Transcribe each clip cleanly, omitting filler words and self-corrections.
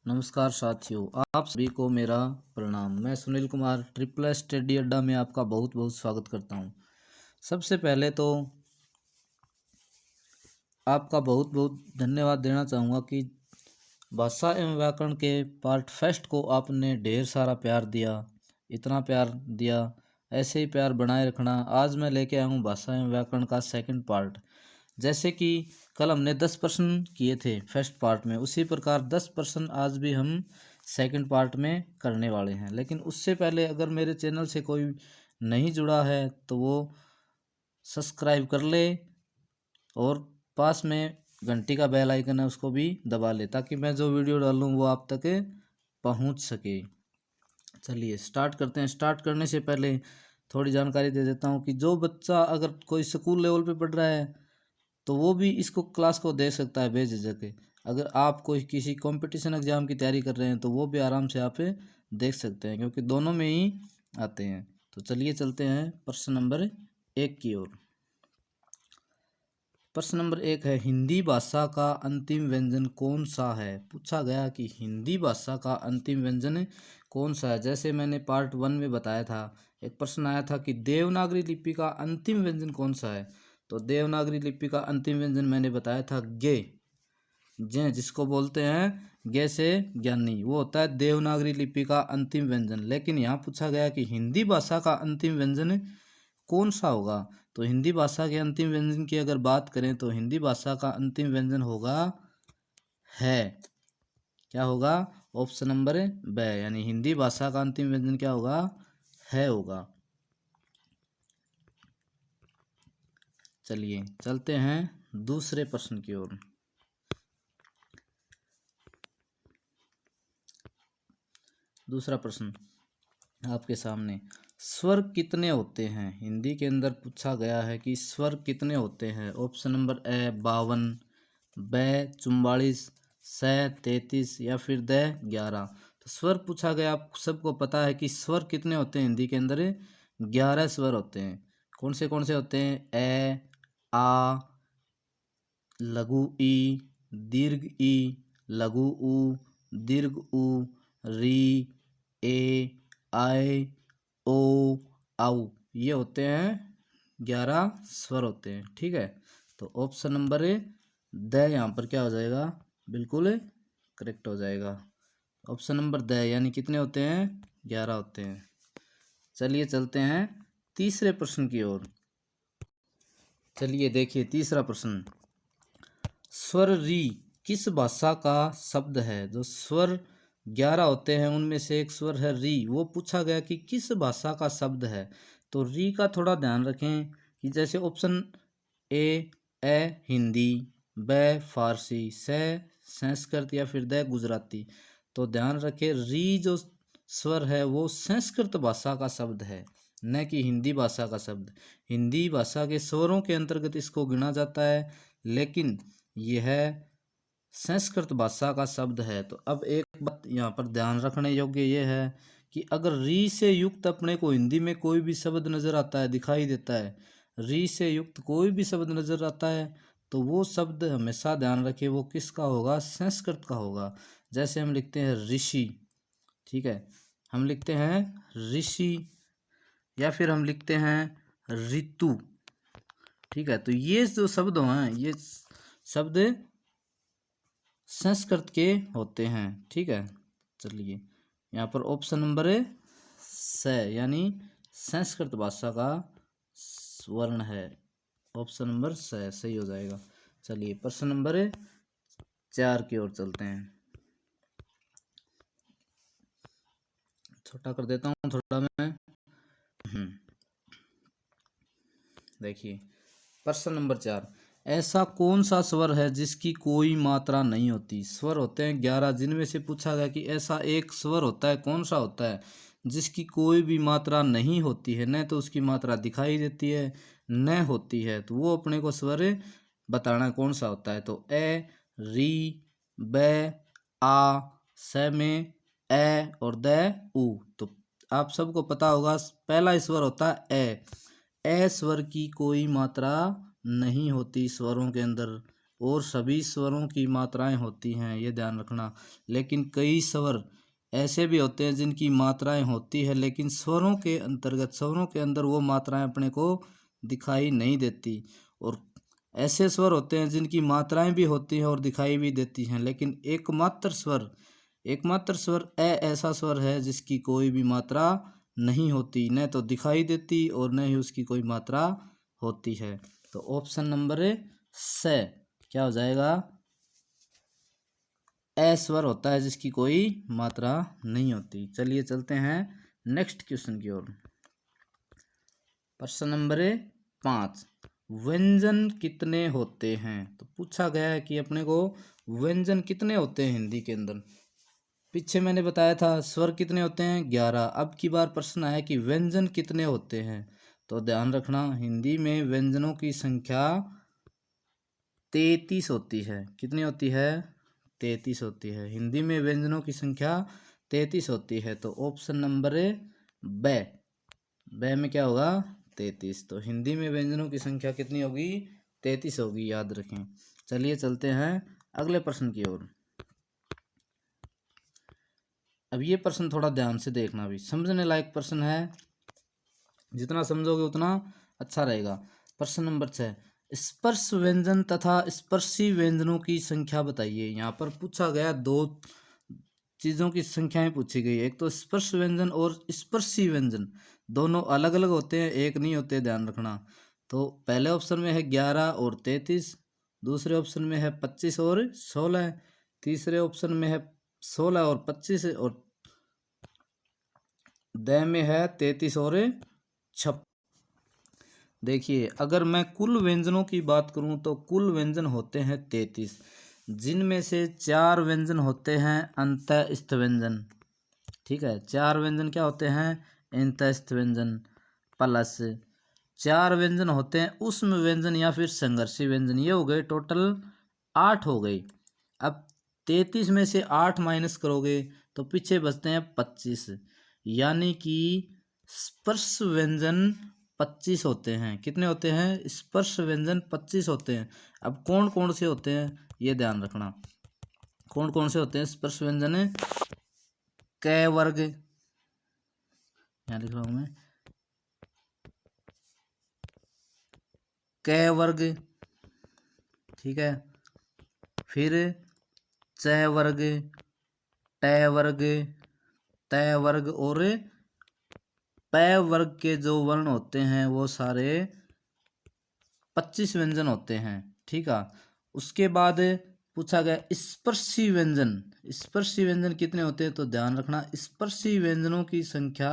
नमस्कार साथियों, आप सभी को मेरा प्रणाम। मैं सुनील कुमार ट्रिपल स्टडी अड्डा में आपका बहुत बहुत स्वागत करता हूं। सबसे पहले तो आपका बहुत बहुत धन्यवाद देना चाहूँगा कि भाषा एवं व्याकरण के पार्ट फर्स्ट को आपने ढेर सारा प्यार दिया, इतना प्यार दिया, ऐसे ही प्यार बनाए रखना। आज मैं लेके आया हूँ भाषा एवं व्याकरण का सेकंड पार्ट। जैसे कि कल हमने 10 प्रश्न किए थे फर्स्ट पार्ट में, उसी प्रकार 10 प्रश्न आज भी हम सेकंड पार्ट में करने वाले हैं। लेकिन उससे पहले अगर मेरे चैनल से कोई नहीं जुड़ा है तो वो सब्सक्राइब कर ले और पास में घंटी का बेल आइकन है उसको भी दबा ले, ताकि मैं जो वीडियो डालूँ वो आप तक पहुंच सके। चलिए स्टार्ट करते हैं। स्टार्ट करने से पहले थोड़ी जानकारी दे देता हूँ कि जो बच्चा अगर कोई स्कूल लेवल पे पढ़ रहा है तो वो भी इसको क्लास को दे सकता है बेझिझक। अगर आप कोई किसी कंपटीशन एग्जाम की तैयारी कर रहे हैं तो वो भी आराम से आप देख सकते हैं, क्योंकि दोनों में ही आते हैं। तो चलिए चलते हैं प्रश्न नंबर 1 की ओर। प्रश्न नंबर 1 है, हिंदी भाषा का अंतिम व्यंजन कौन सा है। पूछा गया कि हिंदी भाषा का अंतिम व्यंजन कौन सा है। जैसे मैंने पार्ट 1 में बताया था, एक प्रश्न आया था कि देवनागरी लिपि का अंतिम व्यंजन कौन सा है। तो देवनागरी लिपि का अंतिम व्यंजन मैंने बताया था गे, जे जिसको बोलते हैं गे से ज्ञानी, वो होता है देवनागरी लिपि का अंतिम व्यंजन। लेकिन यहाँ पूछा गया कि हिंदी भाषा का अंतिम व्यंजन कौन सा होगा। तो हिंदी भाषा के अंतिम व्यंजन की अगर बात करें तो हिंदी भाषा का अंतिम व्यंजन होगा है। क्या होगा? ऑप्शन नंबर ब, यानी हिंदी भाषा का अंतिम व्यंजन क्या होगा? है होगा। चलिए चलते हैं दूसरे प्रश्न की ओर। दूसरा प्रश्न आपके सामने, स्वर कितने होते हैं। हिंदी के अंदर पूछा गया है कि स्वर कितने होते हैं। ऑप्शन नंबर ए 52, ब 44, स 33 या फिर द 11। तो स्वर पूछा गया, आप सबको पता है कि स्वर कितने होते हैं। हिंदी के अंदर 11 स्वर होते हैं। कौन से होते हैं? ए, आ, लघु ई, दीर्घ ई, लघु उ, दीर्घ उ, री, ए, आय, ओ, आउ। ये होते हैं 11 स्वर होते हैं। ठीक है, तो ऑप्शन नंबर द यहाँ पर क्या हो जाएगा? बिल्कुल करेक्ट हो जाएगा। ऑप्शन नंबर द, यानी कितने होते हैं? 11 होते हैं। चलिए चलते हैं तीसरे प्रश्न की ओर। चलिए देखिए तीसरा प्रश्न, स्वर री किस भाषा का शब्द है। जो स्वर 11 होते हैं उनमें से एक स्वर है री, वो पूछा गया कि किस भाषा का शब्द है। तो री का थोड़ा ध्यान रखें कि जैसे ऑप्शन ए हिंदी, ब फारसी, से संस्कृत या फिर द गुजराती। तो ध्यान रखें री जो स्वर है वो संस्कृत भाषा का शब्द है, न कि हिंदी भाषा का शब्द। हिंदी भाषा के स्वरों के अंतर्गत इसको गिना जाता है, लेकिन यह संस्कृत भाषा का शब्द है। तो अब एक बात यहाँ पर ध्यान रखने योग्य यह है कि अगर री से युक्त अपने को हिंदी में कोई भी शब्द नजर आता है, दिखाई देता है, री से युक्त कोई भी शब्द नजर आता है, तो वो शब्द हमेशा ध्यान रखें वो किसका होगा? संस्कृत का होगा। जैसे हम लिखते हैं ऋषि, ठीक है, हम लिखते हैं ऋषि, या फिर हम लिखते हैं ऋतु। ठीक है, तो ये जो शब्द हैं ये शब्द संस्कृत के होते हैं। ठीक है, चलिए यहाँ पर ऑप्शन नंबर स, यानी संस्कृत भाषा का वर्ण है। ऑप्शन नंबर स सही हो जाएगा। चलिए प्रश्न नंबर 4 की ओर चलते हैं। छोटा कर देता हूँ थोड़ा मैं। देखिए प्रश्न नंबर 4, ऐसा कौन सा स्वर है जिसकी कोई मात्रा नहीं होती। स्वर होते हैं 11, जिनमें से पूछा गया कि ऐसा एक स्वर होता है, कौन सा होता है जिसकी कोई भी मात्रा नहीं होती है, न तो उसकी मात्रा दिखाई देती है न होती है। तो वो अपने को स्वर बताना कौन सा होता है। तो ए, री, ब, आ, स में ए और द उ। तो आप सबको पता होगा पहला स्वर होता है ए स्वर की कोई मात्रा नहीं होती स्वरों के अंदर। और सभी स्वरों की मात्राएं होती हैं, ये ध्यान रखना। लेकिन कई स्वर ऐसे भी होते हैं जिनकी मात्राएं होती है लेकिन स्वरों के अंतर्गत, स्वरों के अंदर वो मात्राएं अपने को दिखाई नहीं देती। और ऐसे स्वर होते हैं जिनकी मात्राएं भी होती हैं और दिखाई भी देती हैं, लेकिन एकमात्र स्वर ऐसा स्वर है जिसकी कोई भी मात्रा नहीं होती, न तो दिखाई देती और न ही उसकी कोई मात्रा होती है। तो ऑप्शन नंबर से क्या हो जाएगा, ए स्वर होता है जिसकी कोई मात्रा नहीं होती। चलिए चलते हैं नेक्स्ट क्वेश्चन की ओर। प्रश्न नंबर 5, व्यंजन कितने होते हैं? तो पूछा गया है कि अपने को व्यंजन कितने होते हैं हिंदी के अंदर। पीछे मैंने बताया था स्वर कितने होते हैं, 11। अब की बार प्रश्न आया कि व्यंजन कितने होते हैं। तो ध्यान रखना, हिंदी में व्यंजनों की संख्या 33 होती है। कितनी होती है? 33 होती है। हिंदी में व्यंजनों की संख्या 33 होती है। तो ऑप्शन नंबर ब में क्या होगा? 33। तो हिंदी में व्यंजनों की संख्या कितनी होगी? 33 होगी, याद रखें। चलिए चलते हैं अगले प्रश्न की ओर। अब ये प्रश्न थोड़ा ध्यान से देखना, भी समझने लायक प्रश्न है, जितना समझोगे उतना अच्छा रहेगा। प्रश्न नंबर 6, स्पर्श व्यंजन तथा स्पर्शी व्यंजनों की संख्या बताइए। यहाँ पर पूछा गया दो चीज़ों की संख्याएं पूछी गई। एक तो स्पर्श व्यंजन और स्पर्शी व्यंजन, दोनों अलग अलग होते हैं, एक नहीं होते, ध्यान रखना। तो पहले ऑप्शन में है 11 और 33, दूसरे ऑप्शन में है 25 और 16, तीसरे ऑप्शन में है 16 और 25, और द में है 33 और 56। देखिए, अगर मैं कुल व्यंजनों की बात करूं तो कुल व्यंजन होते हैं 33, जिनमें से 4 व्यंजन होते हैं अंतःस्थ व्यंजन। ठीक है, 4 व्यंजन क्या होते हैं? अंतःस्थ व्यंजन, प्लस 4 व्यंजन होते हैं उष्म व्यंजन या फिर संघर्षी व्यंजन। ये हो गए टोटल 8 हो गई। अब 33 में से 8 माइनस करोगे तो पीछे बचते हैं 25, यानी कि स्पर्श व्यंजन 25 होते हैं। कितने होते हैं? स्पर्श व्यंजन 25 होते हैं। अब कौन कौन से होते हैं ये ध्यान रखना। कौन कौन से होते हैं स्पर्श व्यंजन? क वर्ग, यहाँ लिख रहा हूं मैं, क वर्ग, ठीक है, फिर च वर्ग, ट वर्ग, त वर्ग और प वर्ग के जो वर्ण होते हैं वो सारे 25 व्यंजन होते हैं। ठीक है, उसके बाद पूछा गया स्पर्शी व्यंजन। स्पर्शी व्यंजन कितने होते हैं? तो ध्यान रखना, स्पर्शी व्यंजनों की संख्या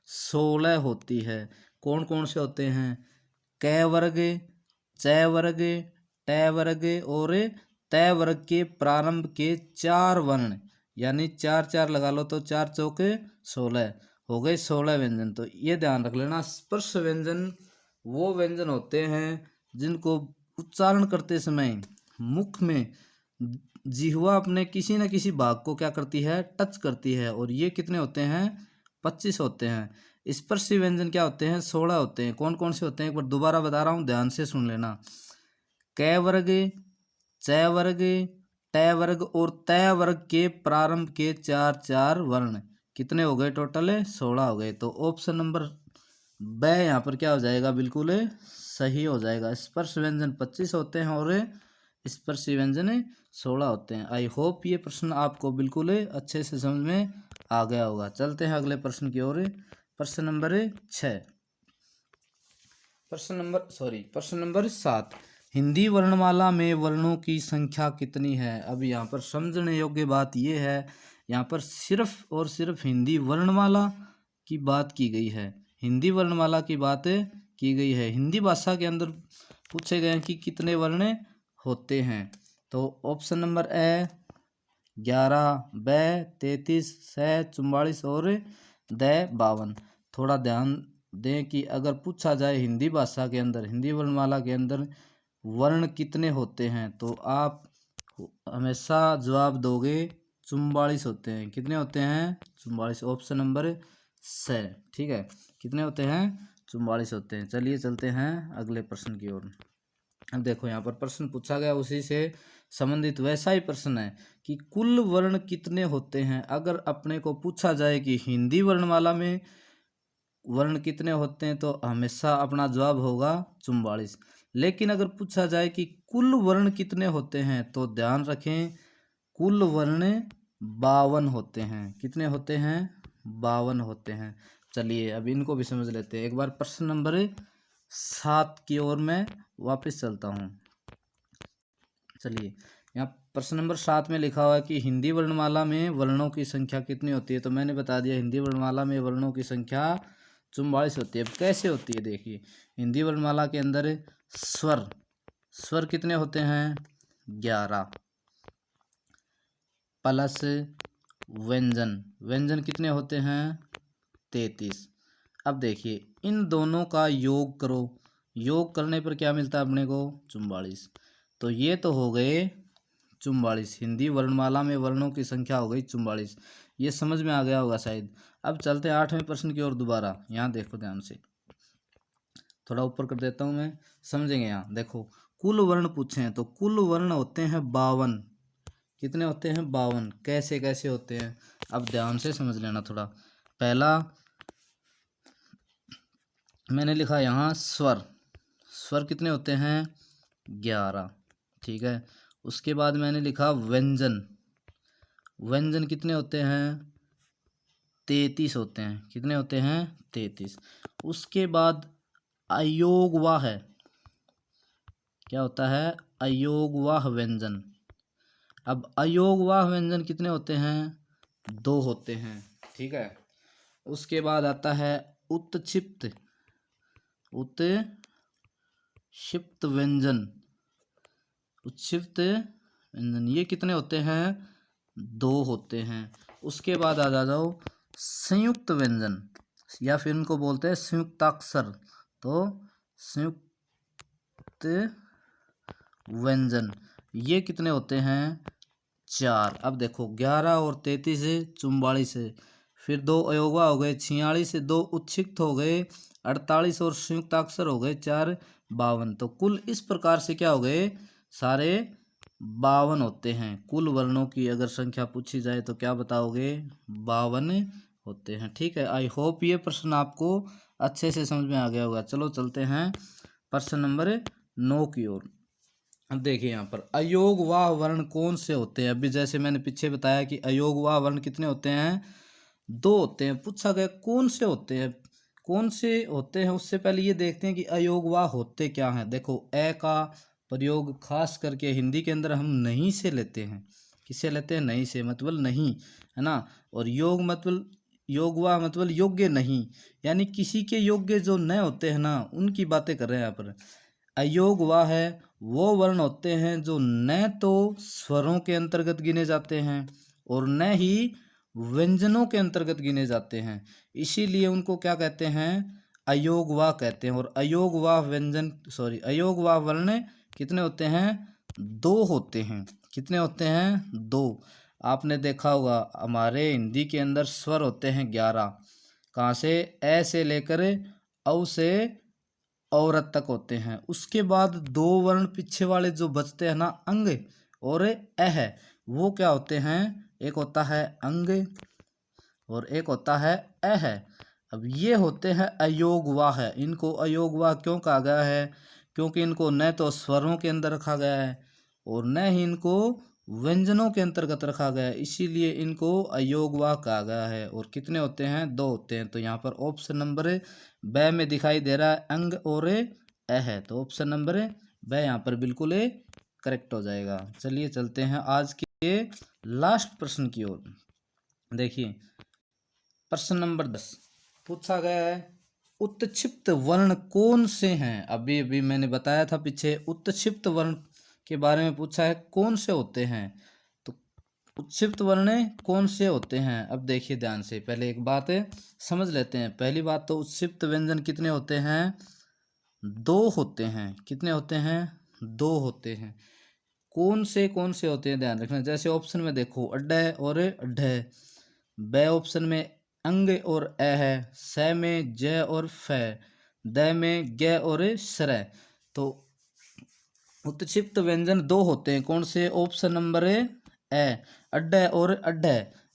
16 होती है। कौन कौन से होते हैं? क वर्ग, च वर्ग, ट वर्ग और त वर्ग के प्रारंभ के 4 वर्ण, यानी 4 4 लगा लो तो 4 चौके 16 हो गए, 16 व्यंजन। तो ये ध्यान रख लेना, स्पर्श व्यंजन वो व्यंजन होते हैं जिनको उच्चारण करते समय मुख में जिह्वा अपने किसी न किसी भाग को क्या करती है? टच करती है। और ये कितने होते हैं? 25 होते हैं। स्पर्शी व्यंजन क्या होते हैं? 16 होते हैं। कौन कौन से होते हैं? एक बार दोबारा बता रहा हूँ, ध्यान से सुन लेना। क वर्ग, च वर्ग, ट वर्ग और त वर्ग के प्रारंभ के 4 4 वर्ण, कितने हो गए? टोटल 16 हो गए। तो ऑप्शन नंबर ब यहाँ पर क्या हो जाएगा? बिल्कुल सही हो जाएगा। स्पर्श व्यंजन 25 होते हैं और स्पर्शी व्यंजन 16 होते हैं। आई होप ये प्रश्न आपको बिल्कुल अच्छे से समझ में आ गया होगा। चलते हैं अगले प्रश्न की ओर। प्रश्न नंबर 6, प्रश्न नंबर 7, हिंदी वर्णमाला में वर्णों की संख्या कितनी है? अब यहाँ पर समझने योग्य बात यह है, यहाँ पर सिर्फ और सिर्फ हिंदी वर्णमाला की बात की गई है। हिंदी वर्णमाला की बात की गई है। हिंदी भाषा के अंदर पूछे गए हैं कि कितने वर्ण होते हैं। तो ऑप्शन नंबर ए 11, ब 33, स 44 और द 52। थोड़ा ध्यान दें कि अगर पूछा जाए हिंदी भाषा के अंदर, हिंदी वर्णमाला के अंदर वर्ण कितने होते हैं, तो आप हमेशा जवाब दोगे 44 होते हैं। कितने होते हैं? 44। ऑप्शन नंबर स, ठीक है, कितने होते हैं? 44 होते हैं। चलिए चलते हैं अगले प्रश्न की ओर। अब देखो यहाँ पर प्रश्न पूछा गया, उसी से संबंधित वैसा ही प्रश्न है कि कुल वर्ण कितने होते हैं। अगर अपने को पूछा जाए कि हिंदी वर्णमाला में वर्ण कितने होते हैं तो हमेशा अपना जवाब होगा 44। लेकिन अगर पूछा जाए कि कुल वर्ण कितने होते हैं तो ध्यान रखें, कुल वर्ण 52 होते हैं। कितने होते हैं? 52 होते हैं। चलिए अब इनको भी समझ लेते हैं। एक बार प्रश्न नंबर 7 की ओर मैं वापस चलता हूँ। चलिए यहाँ प्रश्न नंबर 7 में लिखा हुआ है कि हिंदी वर्णमाला में वर्णों की संख्या कितनी होती है। तो मैंने बता दिया हिंदी वर्णमाला में वर्णों की संख्या 44 होती है। अब कैसे होती है देखिए, हिंदी वर्णमाला के अंदर स्वर स्वर कितने होते हैं? 11 प्लस व्यंजन व्यंजन कितने होते हैं? 33। अब देखिए इन दोनों का योग करो, योग करने पर क्या मिलता है अपने को? 44। तो ये तो हो गए 44, हिंदी वर्णमाला में वर्णों की संख्या हो गई 44। ये समझ में आ गया होगा शायद। अब चलते हैं 8वें प्रश्न की ओर दोबारा। यहाँ देखो ध्यान से, थोड़ा ऊपर कर देता हूँ मैं, समझेंगे। यहाँ देखो कुल वर्ण पूछे हैं तो कुल वर्ण होते हैं 52। कितने होते हैं? 52। कैसे कैसे होते हैं अब ध्यान से समझ लेना थोड़ा। पहला मैंने लिखा यहाँ स्वर, स्वर कितने होते हैं? 11। ठीक है। उसके बाद मैंने लिखा व्यंजन, व्यंजन कितने होते हैं? 33 होते हैं। कितने होते हैं? 33। उसके बाद अयोगवाह है, क्या होता है? अयोगवाह व्यंजन। अब अयोगवाह व्यंजन कितने होते हैं? 2 होते हैं। ठीक है। उसके बाद आता है उत्क्षिप्त, उत्क्षिप्त व्यंजन, उत्क्षिप्त व्यंजन ये कितने होते हैं? 2 होते हैं। उसके बाद आ जाओ संयुक्त व्यंजन, या फिर इनको बोलते हैं संयुक्ताक्षर। तो संयुक्त व्यंजन ये कितने होते हैं? 4। अब देखो 11 और 33 से 44 है, फिर 2 अयोगा हो गए 46 से 2 उत्क्षिप्त हो गए 48 और संयुक्ताक्षर हो गए 4 52। तो कुल इस प्रकार से क्या हो गए? सारे 52 होते हैं। कुल वर्णों की अगर संख्या पूछी जाए तो क्या बताओगे? 52 होते हैं। ठीक है। आई होप ये प्रश्न आपको अच्छे से समझ में आ गया होगा। चलो चलते हैं प्रश्न नंबर 9 की ओर। अब देखिए यहाँ पर अयोगवाह वर्ण कौन से होते हैं। अभी जैसे मैंने पीछे बताया कि अयोगवाह वर्ण कितने होते हैं? 2 होते हैं। पूछा गया कौन से होते हैं, कौन से होते हैं। उससे पहले ये देखते हैं कि अयोगवाह होते क्या हैं। देखो ए का प्रयोग खास करके हिंदी के अंदर हम नहीं से लेते हैं। किससे लेते हैं? नहीं से, मतलब नहीं, है ना। और योग मतलब योगवाह मतलब योग्य नहीं, यानी किसी के योग्य जो न होते हैं ना, उनकी बातें कर रहे हैं यहाँ पर। अयोगवाह है वो वर्ण होते हैं जो न तो स्वरों के अंतर्गत गिने जाते हैं और न ही व्यंजनों के अंतर्गत गिने जाते हैं, इसीलिए उनको क्या कहते हैं? अयोगवाह कहते हैं। और अयोगवाह व्यंजन अयोगवाह वर्ण कितने होते हैं? 2 होते हैं। कितने होते हैं? 2। आपने देखा होगा हमारे हिंदी के अंदर स्वर होते हैं 11। कहाँ से? ए से लेकर औ से औरत तक होते हैं। उसके बाद 2 वर्ण पीछे वाले जो बचते हैं ना, अंग और अह, वो क्या होते हैं? एक होता है अंग और एक होता है अह। अब ये होते हैं अयोगवाह। इनको अयोगवाह क्यों कहा गया है? क्योंकि इनको न तो स्वरों के अंदर रखा गया है और न ही इनको व्यंजनों के अंतर्गत रखा गया है, इसीलिए इनको अयोगवाह कहा गया है। और कितने होते हैं? 2 होते हैं। तो यहाँ पर ऑप्शन नंबर ब में दिखाई दे रहा है अंग और अह, तो ऑप्शन नंबर ब यहाँ पर बिल्कुल करेक्ट हो जाएगा। चलिए चलते हैं आज के लास्ट प्रश्न की ओर। देखिए प्रश्न नंबर 10 पूछा गया है उत्क्षिप्त वर्ण कौन से हैं। अभी अभी मैंने बताया था पीछे, उत्क्षिप्त वर्ण के बारे में पूछा है कौन से होते हैं। तो उत्क्षिप्त वर्ण कौन से होते हैं, अब देखिए ध्यान से। पहले एक बात समझ लेते हैं। पहली बात तो उत्क्षिप्त व्यंजन कितने होते हैं? 2 होते हैं। कितने होते हैं? 2 होते हैं। कौन से होते हैं ध्यान रखना। जैसे ऑप्शन में देखो अड्ड और अड्ढ, ब ऑप्शन में अंग और अ है, स में ज और फ, द में ग और सर। तो उत्क्षिप्त व्यंजन दो होते हैं, कौन से? ऑप्शन नंबर ए, अड्ड और अड्ड।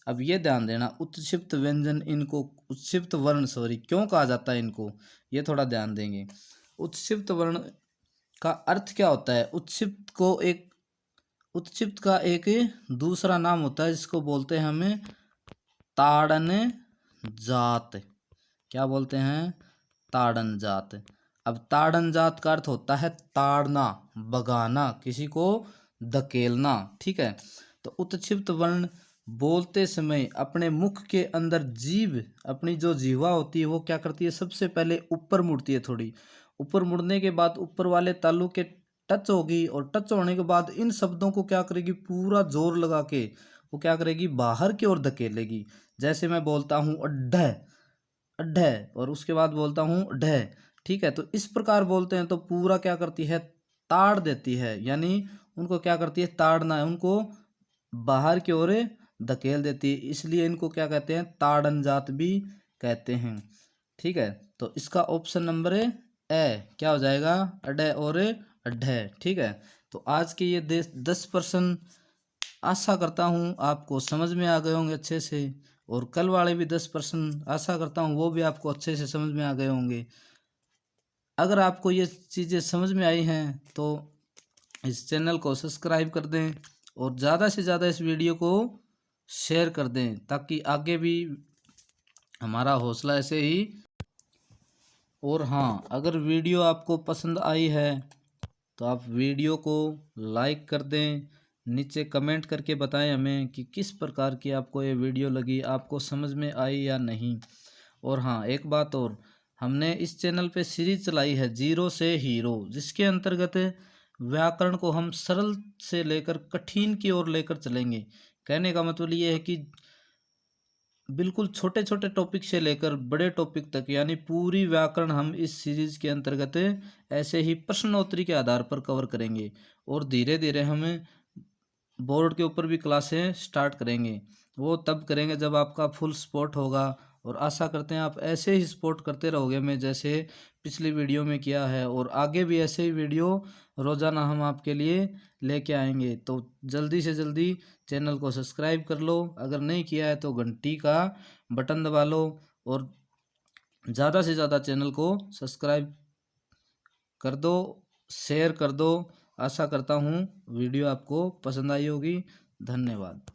अब ये ध्यान देना, उत्क्षिप्त व्यंजन इनको उत्क्षिप्त वर्ण सॉरी क्यों कहा जाता है इनको, ये थोड़ा ध्यान देंगे। उत्क्षिप्त वर्ण का अर्थ क्या होता है? उत्क्षिप्त का एक दूसरा नाम होता है जिसको बोलते हैं हमें ताड़न जात। क्या बोलते हैं? ताड़न जात। अब ताड़न जात का अर्थ होता है ताड़ना, भगाना, किसी को धकेलना, ठीक है। तो उत्क्षिप्त वर्ण बोलते समय अपने मुख के अंदर जीभ, अपनी जो जीवा होती है वो क्या करती है? सबसे पहले ऊपर मुड़ती है, थोड़ी ऊपर मुड़ने के बाद ऊपर वाले तालु के टच होगी, और टच होने के बाद इन शब्दों को क्या करेगी? पूरा जोर लगा के वो क्या करेगी? बाहर की ओर धकेलेगी। जैसे मैं बोलता हूँ अड्ढ अड्ढ, और उसके बाद बोलता हूँ ढ, ठीक है। तो इस प्रकार बोलते हैं तो पूरा क्या करती है? ताड़ देती है, यानी उनको क्या करती है? ताड़ना है, उनको बाहर की ओर धकेल देती है, इसलिए इनको क्या कहते हैं? ताड़न जात भी कहते हैं, ठीक है। तो इसका ऑप्शन नंबर ए क्या हो जाएगा? अड और अड्ढ, ठीक है। तो आज के ये 10% आशा करता हूँ आपको समझ में आ गए होंगे अच्छे से, और कल वाले भी 10% आशा करता हूँ वो भी आपको अच्छे से समझ में आ गए होंगे। अगर आपको ये चीज़ें समझ में आई हैं तो इस चैनल को सब्सक्राइब कर दें और ज़्यादा से ज़्यादा इस वीडियो को शेयर कर दें, ताकि आगे भी हमारा हौसला ऐसे ही। और हाँ, अगर वीडियो आपको पसंद आई है तो आप वीडियो को लाइक कर दें, नीचे कमेंट करके बताएं हमें कि किस प्रकार की आपको ये वीडियो लगी, आपको समझ में आई या नहीं। और हाँ, एक बात और, हमने इस चैनल पे सीरीज चलाई है जीरो से हीरो, जिसके अंतर्गत व्याकरण को हम सरल से लेकर कठिन की ओर लेकर चलेंगे। कहने का मतलब ये है कि बिल्कुल छोटे छोटे टॉपिक से लेकर बड़े टॉपिक तक, यानी पूरी व्याकरण हम इस सीरीज के अंतर्गत ऐसे ही प्रश्नोत्तरी के आधार पर कवर करेंगे। और धीरे धीरे हम बोर्ड के ऊपर भी क्लासें स्टार्ट करेंगे, वो तब करेंगे जब आपका फुल सपोर्ट होगा। और आशा करते हैं आप ऐसे ही सपोर्ट करते रहोगे, मैं जैसे पिछली वीडियो में किया है, और आगे भी ऐसे ही वीडियो रोज़ाना हम आपके लिए लेके आएंगे। तो जल्दी से जल्दी चैनल को सब्सक्राइब कर लो, अगर नहीं किया है तो घंटी का बटन दबा लो, और ज़्यादा से ज़्यादा चैनल को सब्सक्राइब कर दो, शेयर कर दो। आशा करता हूँ वीडियो आपको पसंद आई होगी। धन्यवाद।